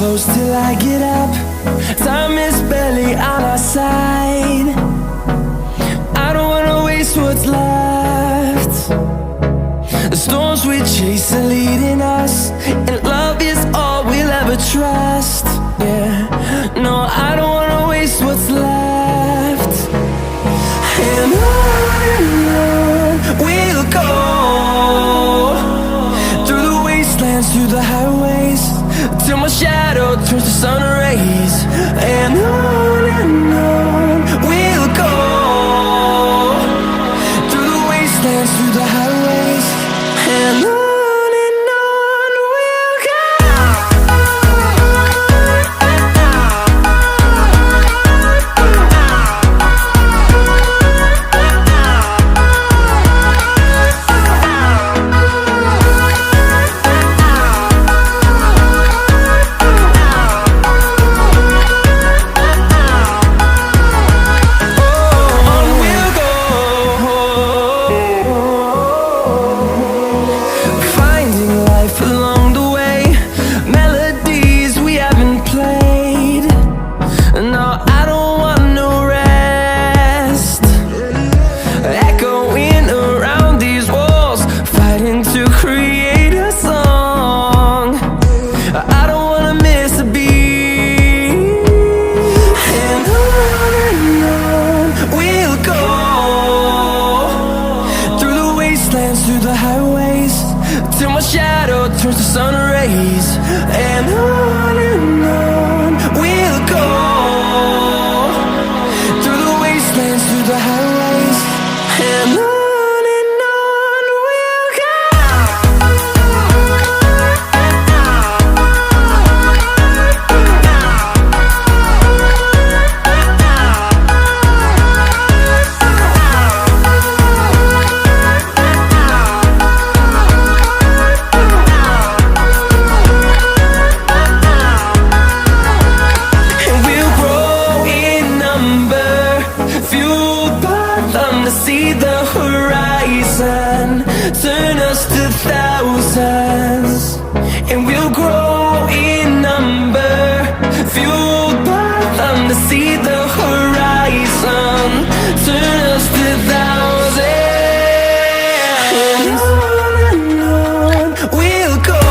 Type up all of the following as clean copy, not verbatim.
close till I get up. Time is barely on our side. I don't wanna waste what's left. The storms we chase are leading us, and love is all we'll ever trust. Yeah, no, I don't wanna waste what's left. And on we'll go, through the wastelands, through the highways, till my shadow turns to sun rays. And on we'll go, through the wastelands, through the highways, and on we'll go. Through the highways, till my shadow turns to sun rays. And on we'll go, through the wastelands, through the highways, and on we'll go. See the horizon, turn us to thousands, and we'll grow in number, fueled by them to see the horizon, turn us to thousands. And on we'll go,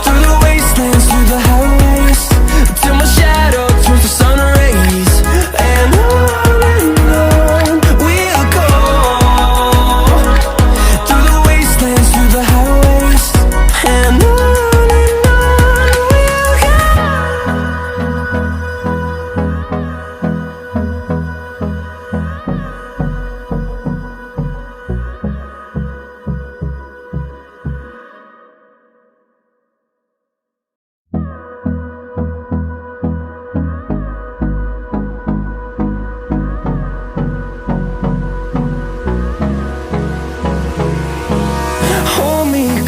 through the wastelands, through the highways, till my shadow turns to sun rays. And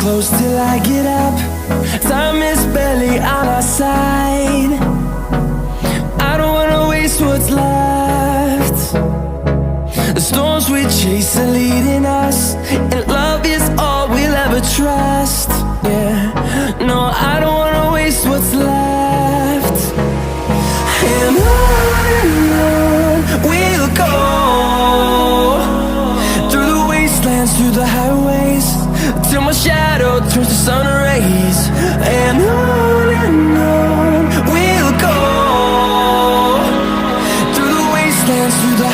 close till I get up. Time is barely on our side. I don't wanna waste what's left. The storms we chase are leading us, and love is all we'll ever trust. Yeah, no, I don't wanna waste what's left. And on we'll go, through the wastelands, through the highways, till my shadow turns to sun rays. And on we'll go, through the wastelands, through the